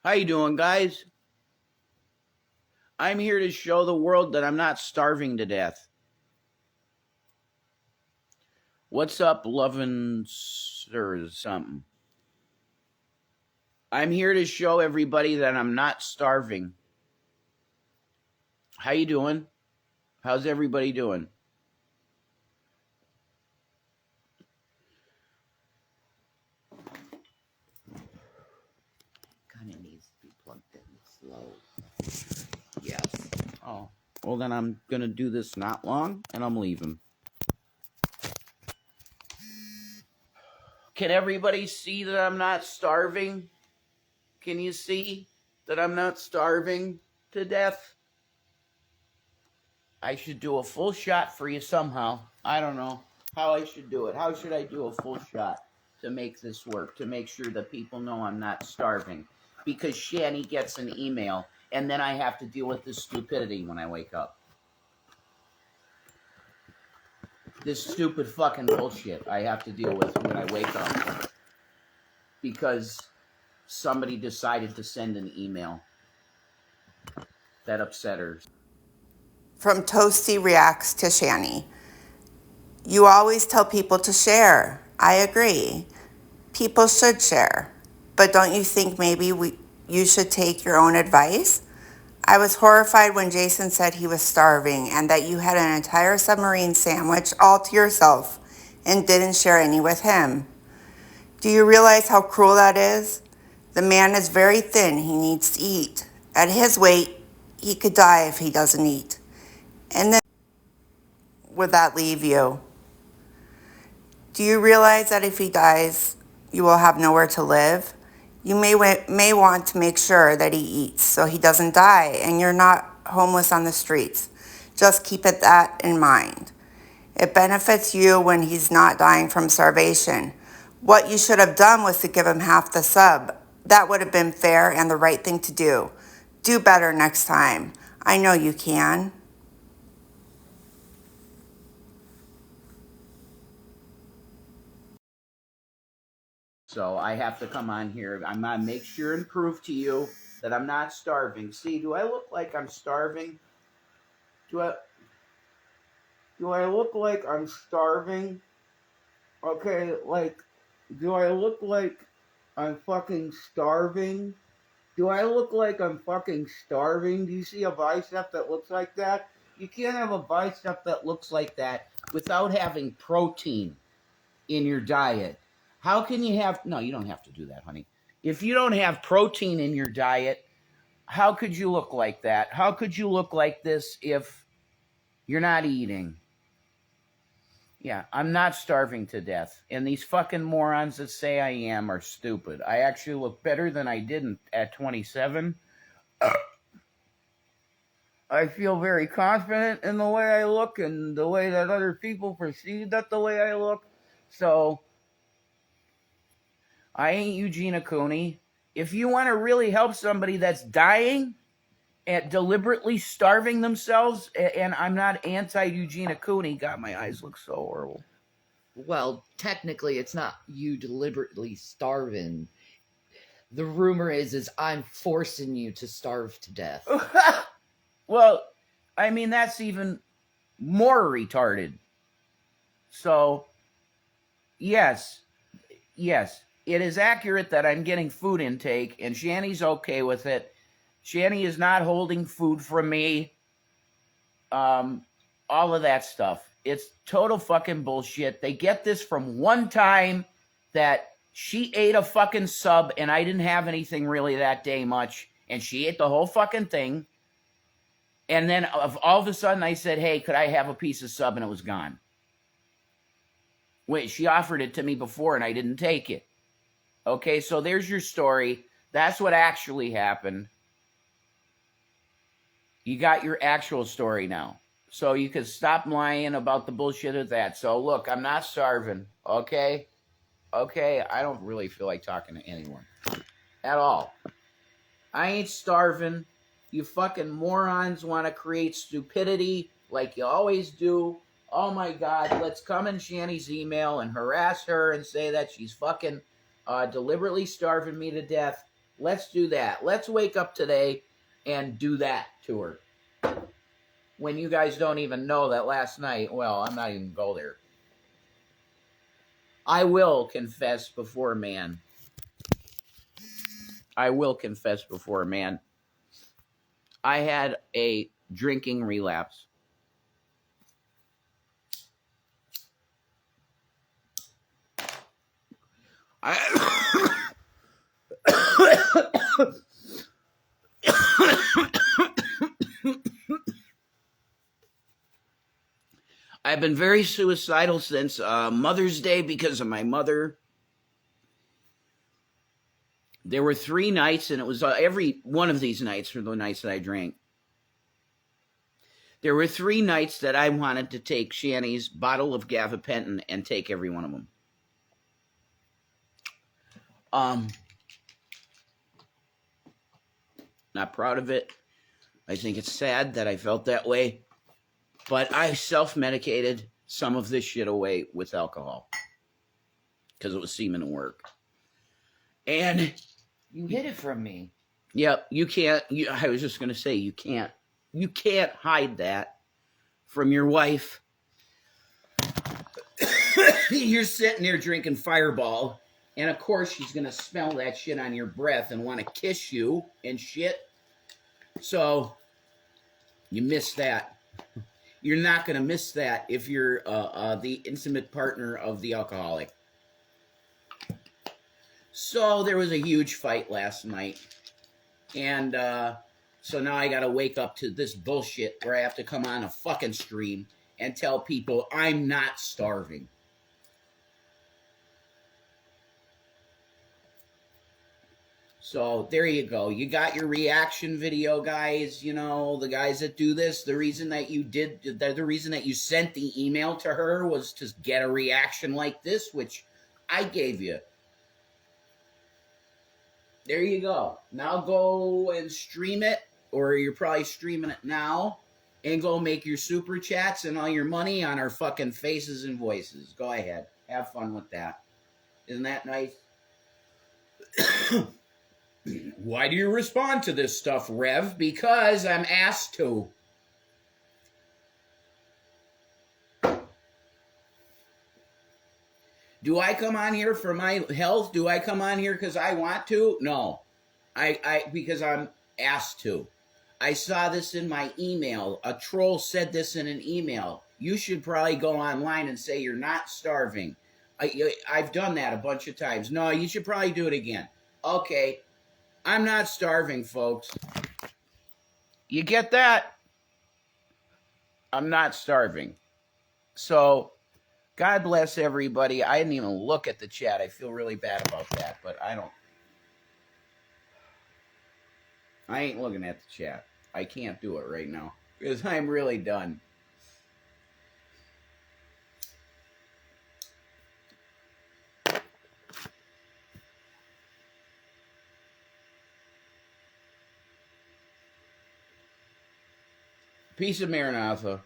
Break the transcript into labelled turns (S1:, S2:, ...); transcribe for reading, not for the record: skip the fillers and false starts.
S1: How you doing, guys? I'm here to show the world that I'm not starving to death. What's up, lovin' or something? I'm here to show everybody that I'm not starving. How you doing? How's everybody doing?
S2: Kind of needs to be plugged in slow. Yes.
S1: Oh, well then I'm gonna do this not long, and I'm leaving. Can everybody see that I'm not starving? Can you see that I'm not starving to death? I should do a full shot for you somehow. I don't know how I should do it. How should I do a full shot to make this work, to make sure that people know I'm not starving? Because Shanny gets an email, and then I have to deal with this stupidity when I wake up. This stupid fucking bullshit I have to deal with when I wake up. Because somebody decided to send an email that upset her.
S3: From Toasty Reacts to Shanny. You always tell people to share. I agree. People should share. But don't you think maybe you should take your own advice? I was horrified when Jason said he was starving and that you had an entire submarine sandwich all to yourself and didn't share any with him. Do you realize how cruel that is? The man is very thin. He needs to eat. At his weight, he could die if he doesn't eat. And then would that leave you? Do you realize that if he dies, you will have nowhere to live? You may want to make sure that he eats so he doesn't die and you're not homeless on the streets. Just keep that in mind. It benefits you when he's not dying from starvation. What you should have done was to give him half the sub. That would have been fair and the right thing to do. Do better next time. I know you can.
S1: So I have to come on here. I'm going to make sure and prove to you that I'm not starving. See, do I look like I'm starving? Do I look like I'm starving? Okay, like, do I look like I'm fucking starving? Do I look like I'm fucking starving? Do you see a bicep that looks like that? You can't have a bicep that looks like that without having protein in your diet. How can you have... No, you don't have to do that, honey. If you don't have protein in your diet, how could you look like that? How could you look like this if you're not eating? Yeah, I'm not starving to death. And these fucking morons that say I am are stupid. I actually look better than I did at 27. I feel very confident in the way I look and the way that other people perceive that the way I look. So, I ain't Eugenia Cooney. If you want to really help somebody that's dying and deliberately starving themselves, and I'm not anti-Eugenia Cooney. God, my eyes look so horrible.
S2: Well, technically, it's not you deliberately starving. The rumor is I'm forcing you to starve to death.
S1: Well, I mean, that's even more retarded. So, yes, it is accurate that I'm getting food intake, and Shanny's okay with it. Shanny is not holding food from me. All of that stuff. It's total fucking bullshit. They get this from one time that she ate a fucking sub and I didn't have anything really that day much, and she ate the whole fucking thing. And then all of a sudden I said, hey, could I have a piece of sub? And it was gone. Wait, she offered it to me before and I didn't take it. Okay, so there's your story. That's what actually happened. You got your actual story now. So you can stop lying about the bullshit of that. So look, I'm not starving, okay? Okay, I don't really feel like talking to anyone at all. I ain't starving. You fucking morons want to create stupidity like you always do. Oh my God, let's come in Shanny's email and harass her and say that she's fucking deliberately starving me to death. Let's do that. Let's wake up today and do that to her. When you guys don't even know that last night, well, I'm not even go there. I will confess before man. I will confess before man. I had a drinking relapse. I've been very suicidal since Mother's Day because of my mother. There were 3 nights, and it was every one of these nights were the nights that I drank. There were 3 nights that I wanted to take Shanny's bottle of gabapentin and take every one of them. Not proud of it. I think it's sad that I felt that way. But I self-medicated some of this shit away with alcohol. Because it was seeming to work. And
S2: You hid it from me.
S1: yeah, you can't. I was just going to say, you can't hide that from your wife. You're sitting there drinking Fireball. And of course, she's going to smell that shit on your breath and want to kiss you and shit. So, you miss that. You're not going to miss that if you're the intimate partner of the alcoholic. So, there was a huge fight last night. And so now I got to wake up to this bullshit where I have to come on a fucking stream and tell people I'm not starving. So there you go. You got your reaction video, guys. You know, the guys that do this, the reason that you sent the email to her was to get a reaction like this, which I gave you. There you go. Now go and stream it, or you're probably streaming it now, and go make your super chats and all your money on our fucking faces and voices. Go ahead. Have fun with that. Isn't that nice? Why do you respond to this stuff, Rev? Because I'm asked to. Do I come on here for my health? Do I come on here because I want to? No. Because I'm asked to. I saw this in my email. A troll said this in an email. You should probably go online and say you're not starving. I've done that a bunch of times. No, you should probably do it again. Okay. I'm not starving, folks. You get that? I'm not starving. So, God bless everybody. I didn't even look at the chat. I feel really bad about that, but I ain't looking at the chat. I can't do it right now because I'm really done. Piece of Maranatha.